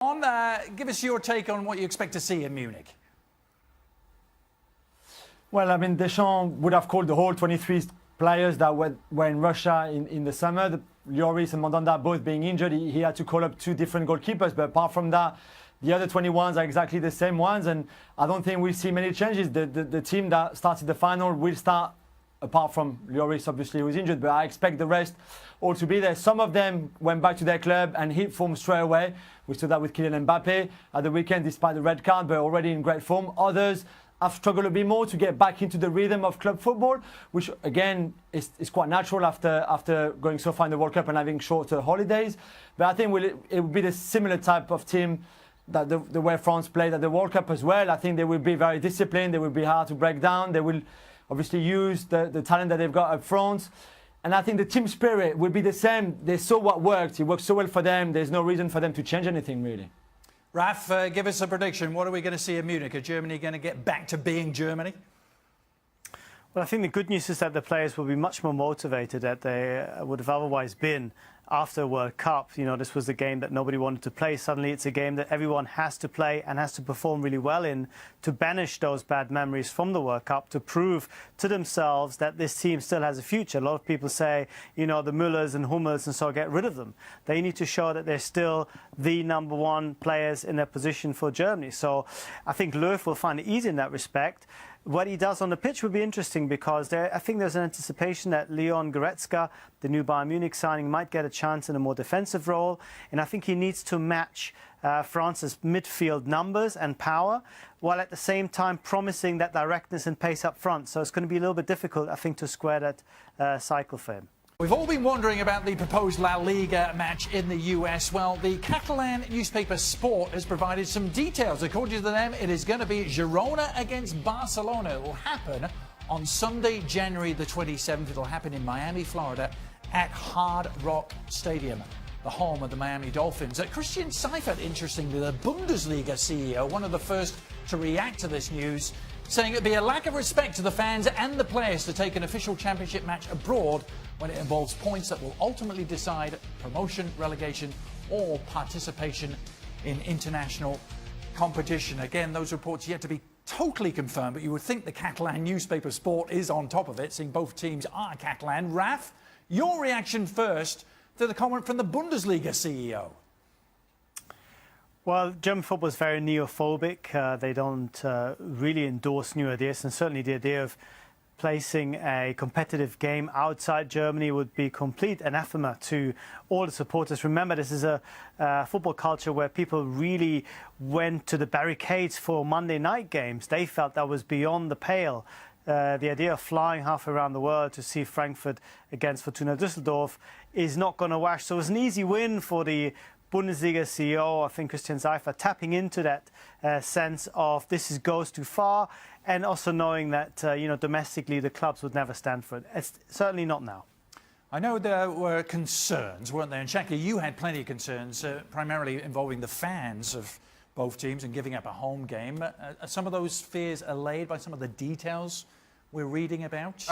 Give us your take on what you expect to see in Munich. Well, I mean, Deschamps would have called the whole 23 players that were in Russia in the summer. Lloris and Mandanda both being injured. He had to call up two different goalkeepers. But apart from that, the other 21s are exactly the same ones. And I don't think we'll see many changes. The team that started the final will start, apart from Lloris, obviously, who is injured. But I expect the rest all to be there. Some of them went back to their club and hit form straight away. We saw that with Kylian Mbappe at the weekend, despite the red card, but already in great form. Others have struggled a bit more to get back into the rhythm of club football, which again is quite natural after going so far in the World Cup and having shorter holidays. But I think it will be the similar type of team that the way France played at the World Cup as well. I think they will be very disciplined. They will be hard to break down. They will obviously use the talent that they've got up front. And I think the team spirit will be the same. They saw what worked. It worked so well for them. There's no reason for them to change anything, really. Raf, give us a prediction. What are we going to see in Munich? Is Germany going to get back to being Germany? Well, I think the good news is that the players will be much more motivated than they would have otherwise been after the World Cup. You know, this was the game that nobody wanted to play. Suddenly it's a game that everyone has to play and has to perform really well in to banish those bad memories from the World Cup, to prove to themselves that this team still has a future. A lot of people say, you know, the Müllers and Hummels and so get rid of them. They need to show that they're still the #1 players in their position for Germany. So I think Löw will find it easy in that respect. What he does on the pitch will be interesting because I think there's an anticipation that Leon Goretzka, the new Bayern Munich signing, might get a chance in a more defensive role. And I think he needs to match France's midfield numbers and power, while at the same time promising that directness and pace up front. So it's going to be a little bit difficult, I think, to square that cycle for him. We've all been wondering about the proposed La Liga match in the US. Well, the Catalan newspaper Sport has provided some details. According to them, it is going to be Girona against Barcelona. It will happen on Sunday, January the 27th. It will happen in Miami, Florida, at Hard Rock Stadium, the home of the Miami Dolphins. Christian Seifert, interestingly, the Bundesliga CEO, one of the first to react to this news, saying it would be a lack of respect to the fans and the players to take an official championship match abroad when it involves points that will ultimately decide promotion, relegation, or participation in international competition. Again, those reports yet to be totally confirmed, but you would think the Catalan newspaper Sport is on top of it, seeing both teams are Catalan. Raf, your reaction first to the comment from the Bundesliga CEO. Well, German football is very neophobic. They don't really endorse new ideas, and certainly the idea of placing a competitive game outside Germany would be complete anathema to all the supporters. Remember, this is a football culture where people really went to the barricades for Monday night games. They felt that was beyond the pale. The idea of flying half around the world to see Frankfurt against Fortuna Düsseldorf is not going to wash. So it's an easy win for the Bundesliga CEO, I think Christian Seifert, tapping into that sense of this goes too far, and also knowing that domestically the clubs would never stand for it. It's certainly not now. I know there were concerns, weren't there? And Shaki, you had plenty of concerns, primarily involving the fans of both teams and giving up a home game. Are some of those fears allayed by some of the details we're reading about?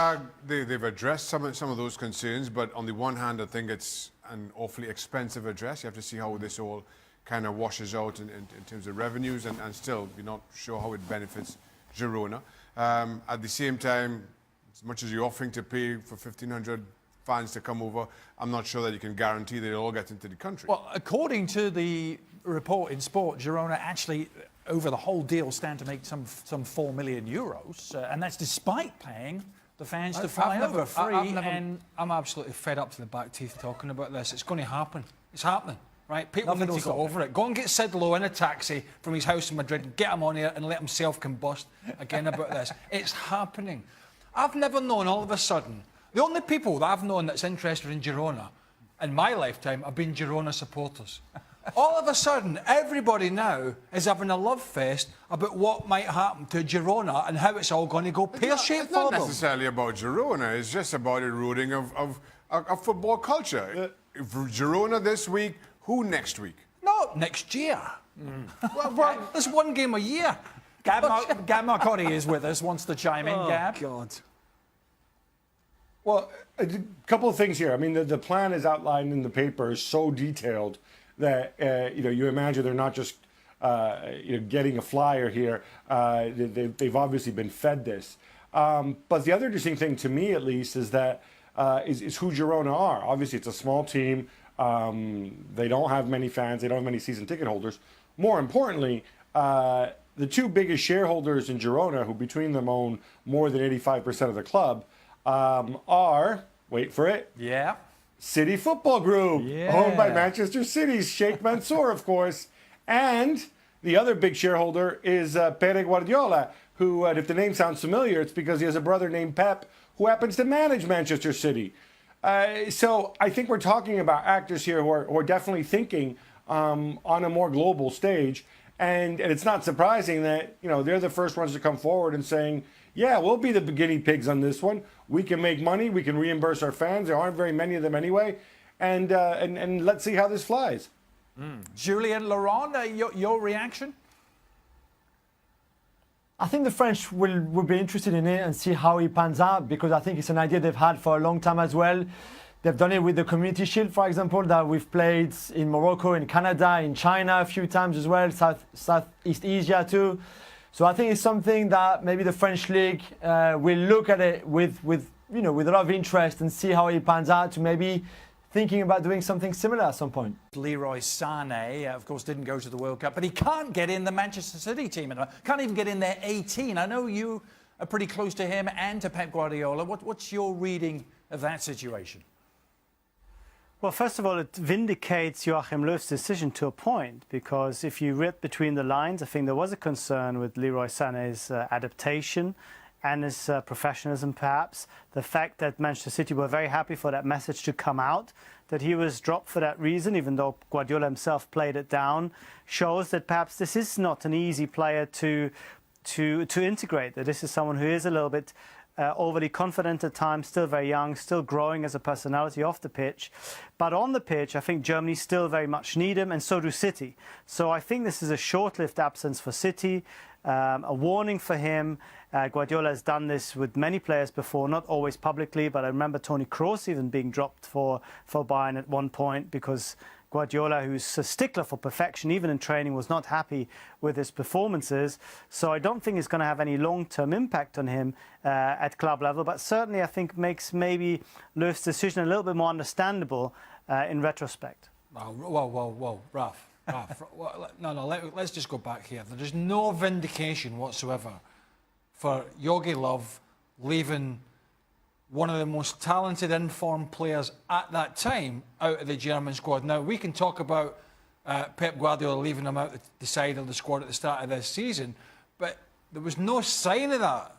They've addressed some of those concerns, but on the one hand, I think it's an awfully expensive address. You have to see how this all kind of washes out in terms of revenues, and still, you're not sure how it benefits Girona. At the same time, as much as you're offering to pay for 1,500 fans to come over, I'm not sure that you can guarantee that they'll all get into the country. Well, according to the report in Sport, Girona actually, over the whole deal, stand to make some 4 million euros, and that's despite paying the fans to fly over free. I'm absolutely fed up to the back teeth talking about this. It's going to happen. It's happening, right? People need to go over it. Go and get Sid Lowe in a taxi from his house in Madrid and get him on here and let him self-combust again about this. It's happening. I've never known all of a sudden, the only people that I've known that's interested in Girona in my lifetime have been Girona supporters. All of a sudden, everybody now is having a love fest about what might happen to Girona and how it's all going to go pear-shaped for them. It's not necessarily about Girona. It's just about eroding of football culture. If Girona this week, who next week? No, next year. Well, there's one game a year. Gab Marcotti is with us, wants to chime in. Gab? God. Well, a couple of things here. I mean, the plan is outlined in the paper is so detailed. that you imagine they're not just getting a flyer here. They've obviously been fed this. But the other interesting thing to me, at least, is that is who Girona are. Obviously, it's a small team. They don't have many fans. They don't have many season ticket holders. More importantly, the two biggest shareholders in Girona, who between them own more than 85% of the club, are, wait for it, Yeah. City Football Group, owned by Manchester City's Sheikh Mansour, of course. And the other big shareholder is Pere Guardiola, who, if the name sounds familiar, it's because he has a brother named Pep who happens to manage Manchester City. So I think we're talking about actors here who are definitely thinking on a more global stage. And it's not surprising that, they're the first ones to come forward and saying, yeah, we'll be the guinea pigs on this one. We can make money. We can reimburse our fans. There aren't very many of them anyway. And let's see how this flies. Julien, Laurent, your reaction? I think the French will be interested in it and see how it pans out, because I think it's an idea they've had for a long time as well. They've done it with the Community Shield, for example, that we've played in Morocco, in Canada, in China a few times as well, Southeast Asia too. So I think it's something that maybe the French league will look at it with a lot of interest and see how it pans out, to maybe thinking about doing something similar at some point. Leroy Sané, of course, didn't go to the World Cup, but he can't get in the Manchester City team. Can't even get in their 18. I know you are pretty close to him and to Pep Guardiola. What's your reading of that situation? Well, first of all, it vindicates Joachim Löw's decision to a point, because if you read between the lines, I think there was a concern with Leroy Sané's adaptation and his professionalism, perhaps. The fact that Manchester City were very happy for that message to come out, that he was dropped for that reason, even though Guardiola himself played it down, shows that perhaps this is not an easy player to integrate, that this is someone who is a little bit overly confident at times, still very young, still growing as a personality off the pitch. But on the pitch, I think Germany still very much need him, and so do City. So I think this is a short-lived absence for City, a warning for him. Guardiola has done this with many players before, not always publicly, but I remember Toni Kroos even being dropped for Bayern at one point, because Guardiola, who's a stickler for perfection, even in training, was not happy with his performances. So I don't think it's going to have any long-term impact on him at club level, but certainly I think makes maybe Löw's decision a little bit more understandable in retrospect. Whoa, Ralph. Let's just go back here. There's no vindication whatsoever for Jogi Löw leaving one of the most talented, informed players at that time out of the German squad. Now, we can talk about Pep Guardiola leaving him out the side of the squad at the start of this season, but there was no sign of that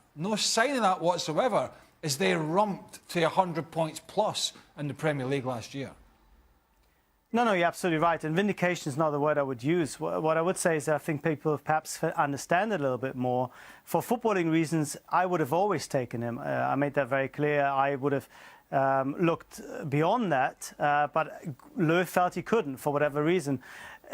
whatsoever as they ramped to 100 points plus in the Premier League last year. No, you're absolutely right. And vindication is not the word I would use. What I would say is that I think people perhaps understand it a little bit more. For footballing reasons, I would have always taken him. I made that very clear. I would have looked beyond that, but Löw felt he couldn't for whatever reason.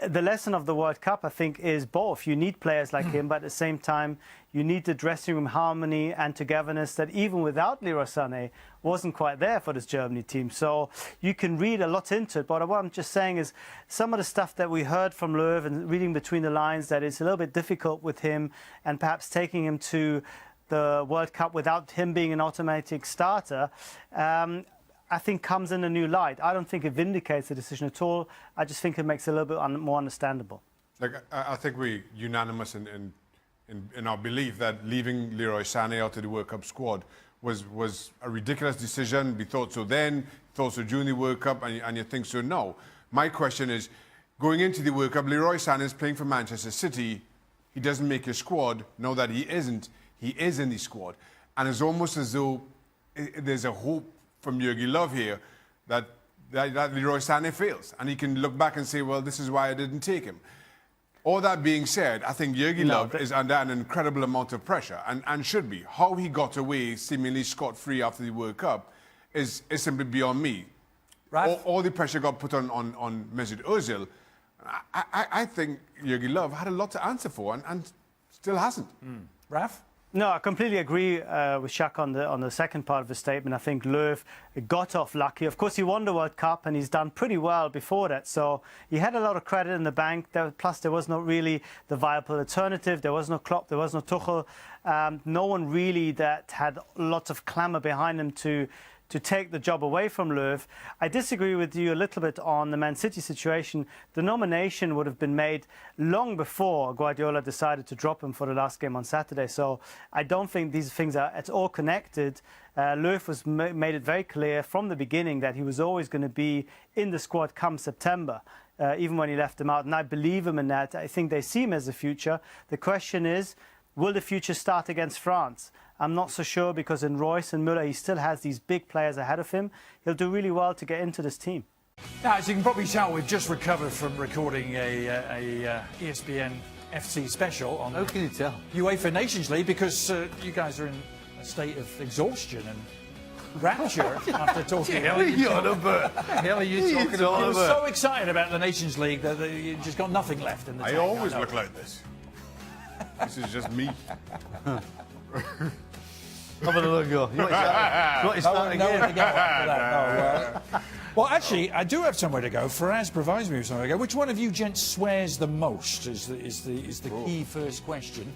The lesson of the World Cup, I think, is both. You need players like him, but at the same time, you need the dressing room harmony and togetherness that even without Leroy Sané wasn't quite there for this Germany team. So you can read a lot into it. But what I'm just saying is some of the stuff that we heard from Löw and reading between the lines, that it's a little bit difficult with him, and perhaps taking him to the World Cup without him being an automatic starter, I think comes in a new light. I don't think it vindicates the decision at all. I just think it makes it a little bit more understandable. I think we're unanimous in our belief that leaving Leroy Sané out of the World Cup squad was a ridiculous decision. We thought so then, thought so during the World Cup, and you think so now. My question is, going into the World Cup, Leroy Sané is playing for Manchester City. He doesn't make your squad. Now that he isn't, he is in the squad. And it's almost as though there's a hope from Jogi Löw here that Leroy Sané fails. And he can look back and say, well, this is why I didn't take him. All that being said, I think Jogi Löw is under an incredible amount of pressure, and should be. How he got away seemingly scot-free after the World Cup is simply beyond me. Raf? All the pressure got put on Mesut Ozil. I think Jogi Löw had a lot to answer for and still hasn't. Raf? No, I completely agree with Shaq on the second part of the statement. I think Löw got off lucky. Of course, he won the World Cup and he's done pretty well before that. So he had a lot of credit in the bank. Plus, there was not really the viable alternative. There was no Klopp. There was no Tuchel. No one really that had lots of clamour behind him to take the job away from Löw. I disagree with you a little bit on the Man City situation. The nomination would have been made long before Guardiola decided to drop him for the last game on Saturday. So I don't think these things are at all connected. Löw made it very clear from the beginning that he was always going to be in the squad come September, even when he left him out. And I believe him in that. I think they see him as the future. The question is, will the future start against France? I'm not so sure, because in Royce and Müller, he still has these big players ahead of him. He'll do really well to get into this team. Now, as you can probably tell, we've just recovered from recording a ESPN FC special on How can you tell? UEFA Nations League, because you guys are in a state of exhaustion and rapture after talking. What are you on about? What the hell are you talking You about? were so excited about the Nations League that you just got nothing left in the I tank. always know. look like this. This is just me. Having a look go. You want to start Nowhere to again? go after that. No, well, actually, I do have somewhere to go. Faraz provides me with somewhere to go. Which one of you gents swears the most? Is the key first question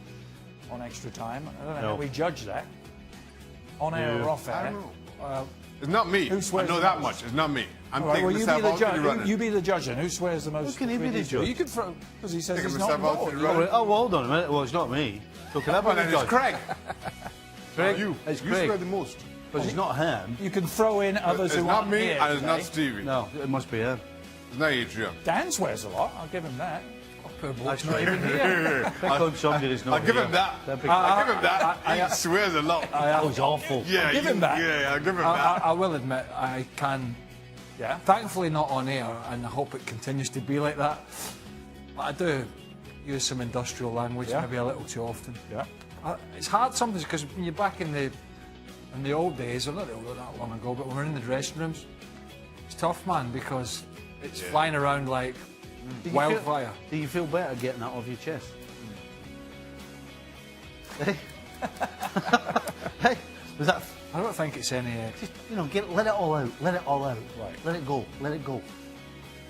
on Extra Time. I don't know how we judge that. On air or off I air. don't know. It's not me. Who I swears know the that most? much. It's not me. I'm All right, taking well, you be myself the out to the judge. running. You be the judge, and who swears the most? can he be the between you two? judge? You can throw, because he says Taking he's not myself out to the involved. running. Oh, well, hold on a minute. Well, it's not me. So can I be Well, the then it's judge? Craig. Craig? You. It's You Craig. swear the most. Because it's not him. You can throw in others It's who not aren't me, here and it's not today. Stevie. No, it must be him. It's not Adrian. Dan swears a lot. I'll give him that. That's not even here. Pick on somebody that's not I'll give here. him that. That'd be- I'll give him that. He swears a lot. That was awful. Yeah, give him that. Yeah, I'll give him that. I will admit, I can. Yeah. Thankfully, not on air, and I hope it continues to be like that. But I do use some industrial language, Yeah. maybe a little too often. Yeah. It's hard sometimes because when you're back in the old days, or not that long ago, but when we're in the dressing rooms, it's tough, man, because it's flying around like Do you wildfire. Do you feel better getting that off your chest? Hey? Hey? Was that... I don't think it's any. Just, let it all out. Let it all out. Right. Let it go. Let it go.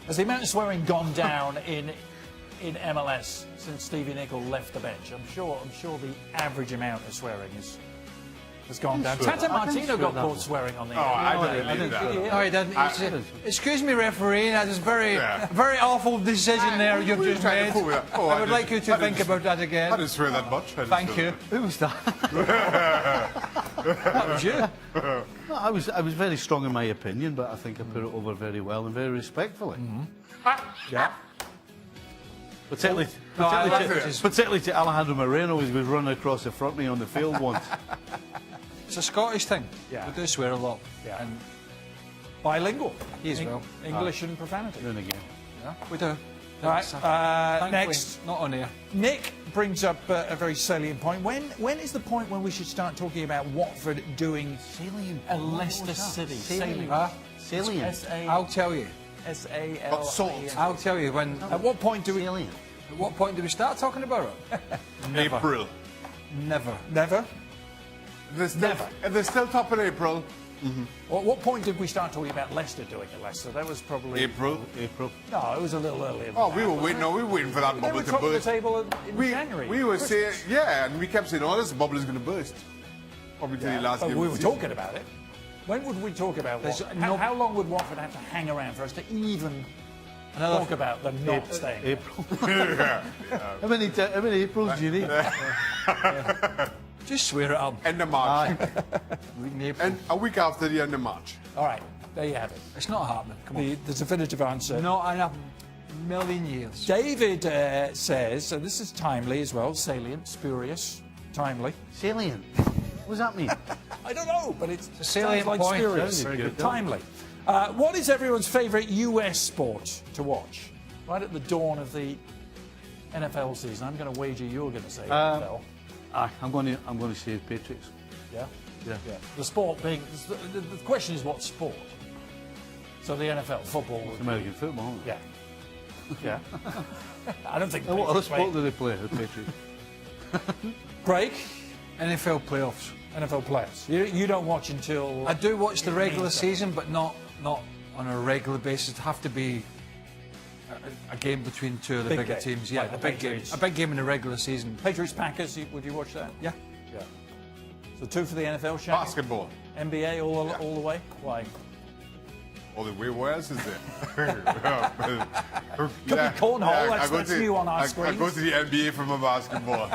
Has the amount of swearing gone down in MLS since Stevie Nicol left the bench? I'm sure the average amount of swearing has gone down. swear. Tata I didn't Martino swear got that caught one. swearing on the Oh, I air. didn't believe that. No, he didn't. He said, excuse me, referee, that is Yeah. very awful decision there you've Who are you just trying to made. fool with that? Oh, I would like you to I think didn't- about that I again. didn't swear that much. I didn't Thank swear you. Who was that? That was you. No, I was very strong in my opinion, but I think I put it over very well and very respectfully. Yeah. Particularly, No, I like particularly, it. to, particularly to Alejandro Moreno, who was running across the front of me on the field once. It's a Scottish thing. Yeah. We do swear a lot. Yeah. And Bilingual. he as well. English and profanity. Then again. We do. All right. Thankfully, Next, not on air. Nick brings up a very salient point. When is the point when we should start talking about Watford doing Salient. a Leicester City? Salient. Huh? Salient. I'll tell you. But salt. I'll tell you when. At what point do we? Salient. At what point do we start talking about it? April. Never. Never. If they're still top in April, Well, at what point did we start talking about Leicester doing it, Leicester? That was probably... April. No, it was a little earlier than Oh, that. we were waiting. No, we were waiting for that They bubble were to top of the burst. table in January. We were saying, Christmas. yeah, and we kept saying, oh, this bubble is going to burst. Probably till the last But game. we of were the season. talking about it. When would we talk about There's Watford? no- How long would Watford have to hang around for us to even talk about them not staying? April. Yeah. How many Aprils do you need? Just swear it up. End of March. April. And a week after the end of March. All right, there you have it. It's not happening. Come on. The definitive answer. Not in a million years. David says, and this is timely as well, salient, spurious, timely. Salient. What does that mean? I don't know, but it's a salient sounds like point. spurious. Very good. Timely. What is everyone's favourite US sport to watch? Right at the dawn of the NFL season, I'm going to wager you're going to say NFL. I'm going to say Patriots. Yeah? Yeah. Yeah. The sport being... The question is what sport? So the NFL, football... would be- American football. Isn't it? Yeah. Yeah. I don't think... What other Patriots sport play. do they play? The Patriots. Craig, NFL playoffs. NFL players. You don't watch until... I do watch the regular season, but not on a regular basis. It'd have to be a game between two of the bigger teams. Yeah, Like the a big game. Patriots. A big game in the regular season. Patriots, Packers, would you watch that? Yeah. Yeah. So 2 for the NFL, Shaq? Basketball. NBA all the way? Why? All the way, where else is it? Could be cornhole, that's new on our I screens. go to the NBA for my basketball.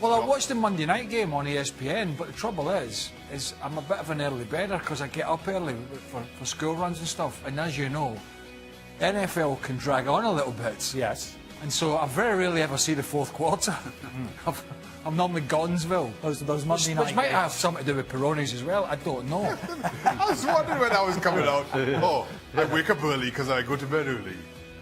Well, I watched the Monday night game on ESPN, but the trouble is I'm a bit of an early bedder because I get up early for school runs and stuff. And as you know, NFL can drag on a little bit. Yes. And so I very rarely ever see the fourth quarter. I'm normally Gonzville. Those Monday night Which might games. have something to do with Peronis as well. I don't know. I was wondering when I was coming out. Oh, I wake up early because I go to bed early.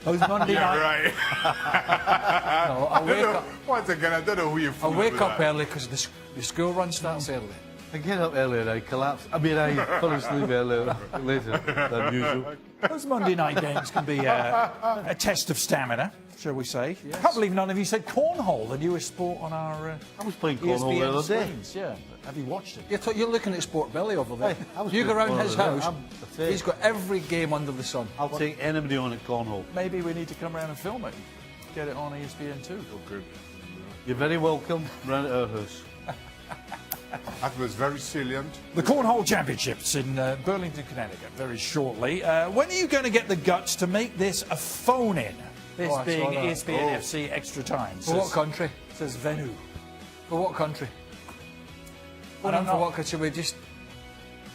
Those Monday Yeah, night... right. No, I wake up. Once again, I don't know who you're I fooling wake with up that. early because the school run starts early. I get up earlier, I collapse. I mean, I fall asleep earlier, later than usual. Those Monday night games can be a test of stamina, shall we say. I can't believe none of you said cornhole, the newest sport on our I was playing cornhole the ESPN other day. screens. Yeah. Have you watched it? You're looking at Sport Belly over there. Hey, I was You go playing around his cornhole house, the other day. he's got every game under the sun. I'll take anybody on at cornhole. Maybe we need to come around and film it. Get it on ESPN too. You're very welcome round at our house. That was very salient. The Cornhole Championships in Burlington, Connecticut, very shortly. When are you going to get the guts to make this a phone-in? This Oh, I being saw that. ESPN FC Extra Time. For what country? Says Venu. For what country? I I don't don't know know. what country. We just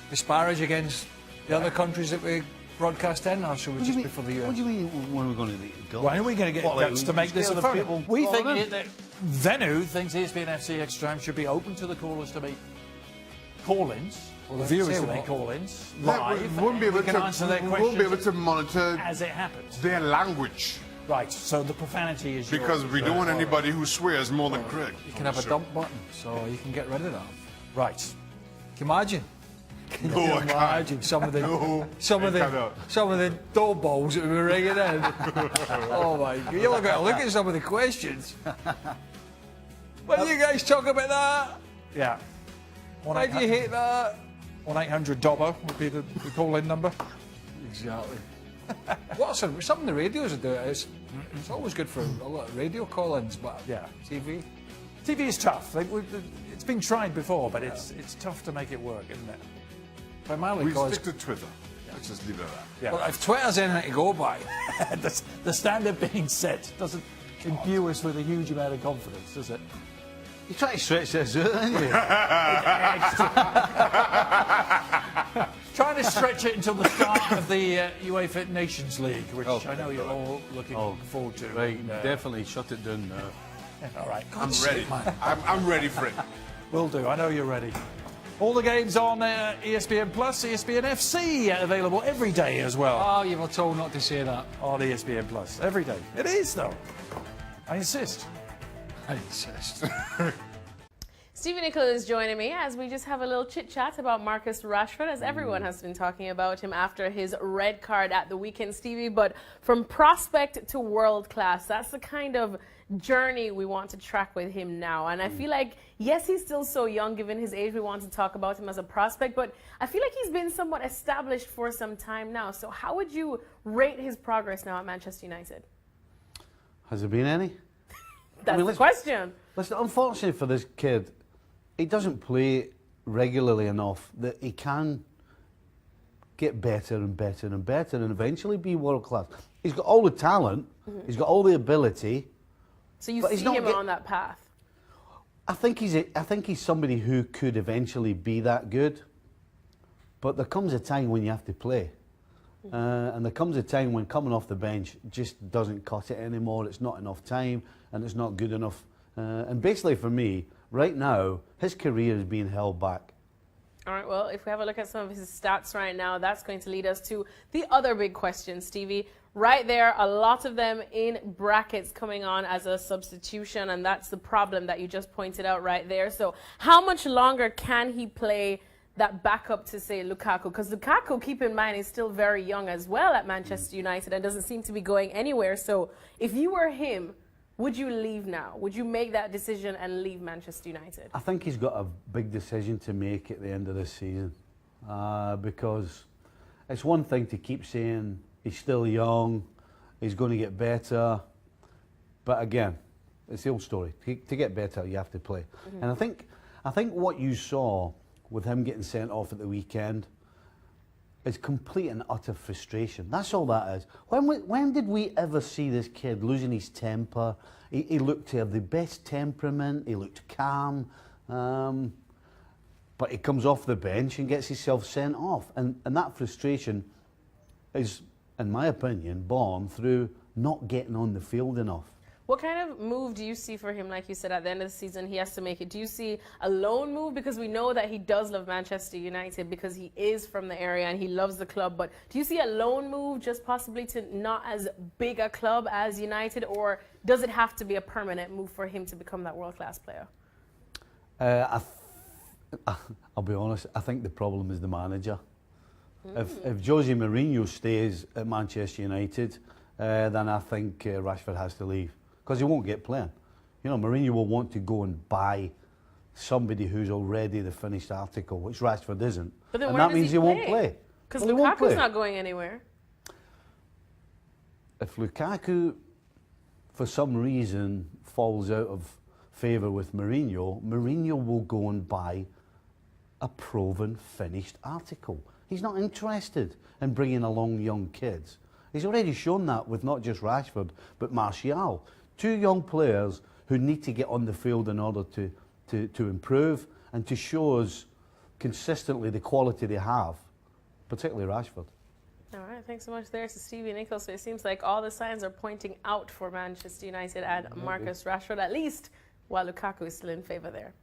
disparage against the other countries that we broadcast in, or should we just be for the US? What do you mean when we're going to go? When are we going to get What, like, guts to make this a scare the phone-in? people We think calling in? that Venu thinks ESPN FC Extra Time should be open to the callers to make call-ins, or the viewers say to make what? call-ins Yeah, live. we won't be able we can to. answer their We won't be able questions to monitor as it happens. their language Right, so the profanity is because yours. we don't want anybody who swears more than Craig. You can have a dump button, so you can get rid of that. Right. Can you imagine? No, I can't. Imagine some of the No, some of I the cannot. some of the dough balls that we were ringing in. Oh my God! You only got to look at some of the questions. When you guys talk about that, Yeah. why do you hate that? 1-800-DOBBO would be the call-in number. Exactly. What's some of the radios do it? It's always good for a lot of radio call-ins, but Yeah. TV. TV is tough. It's been tried before, but it's tough to make it work, isn't it? Primarily We because stick to Twitter. Let's just leave it at that. Yeah. well, if Twitter's anything to go by, the standard being set doesn't imbue us with a huge amount of confidence, does it? You're trying to stretch this out, aren't you? Trying to stretch it until the start of the UEFA Nations League, which I know you're all looking forward to. Right, And, definitely shut it down now. all right. I'm ready. I'm ready for it. Will do. I know you're ready. All the games on ESPN Plus, ESPN FC available every day as well oh, you were told not to say that. on ESPN Plus. Every day. It is, though. I insist. I insist. Stevie Nicol is joining me as we just have a little chit chat about Marcus Rashford, as everyone has been talking about him after his red card at the weekend, Stevie. But from prospect to world class, that's the kind of journey we want to track with him now. And I feel like, yes, he's still so young given his age. We want to talk about him as a prospect, but I feel like he's been somewhat established for some time now. So how would you rate his progress now at Manchester United? Has there been any? That's the let's- question. Listen, unfortunately for this kid, he doesn't play regularly enough that he can get better and better and better and eventually be world class. He's got all the talent, he's got all the ability. So you But he's see not him get- on that path. I think he's somebody who could eventually be that good. But there comes a time when you have to play. And there comes a time when coming off the bench just doesn't cut it anymore. It's not enough time and it's not good enough. And basically for me, right now, his career is being held back. All right, well, if we have a look at some of his stats right now, that's going to lead us to the other big question, Stevie. Right there, a lot of them in brackets coming on as a substitution, and that's the problem that you just pointed out right there. So how much longer can he play that backup to, say, Lukaku? Because Lukaku, keep in mind, is still very young as well at Manchester United and doesn't seem to be going anywhere. So if you were him, would you leave now? Would you make that decision and leave Manchester United? I think he's got a big decision to make at the end of this season, because it's one thing to keep saying he's still young, he's going to get better, but again, it's the old story. To get better, you have to play. And I think what you saw with him getting sent off at the weekend is complete and utter frustration. That's all that is. When did we ever see this kid losing his temper? He looked to have the best temperament, he looked calm, but he comes off the bench and gets himself sent off. And that frustration is, in my opinion, born through not getting on the field enough. What kind of move do you see for him? Like you said, at the end of the season, he has to make it. Do you see a loan move? Because we know that he does love Manchester United because he is from the area and he loves the club. But do you see a loan move just possibly to not as big a club as United? Or does it have to be a permanent move for him to become that world-class player? I'll be honest, I think the problem is the manager. If Jose Mourinho stays at Manchester United, then I think Rashford has to leave. Because he won't get playing. You know, Mourinho will want to go and buy somebody who's already the finished article, which Rashford isn't. But then and where that does means he won't play. Because Well, he won't Lukaku's play. not going anywhere. If Lukaku, for some reason, falls out of favour with Mourinho, Mourinho will go and buy a proven finished article. He's not interested in bringing along young kids. He's already shown that with not just Rashford, but Martial. Two young players who need to get on the field in order to improve and to show us consistently the quality they have, particularly Rashford. All right, thanks so much there to Stevie Nichols. So it seems like all the signs are pointing out for Manchester United and Marcus Rashford, at least while Lukaku is still in favour there.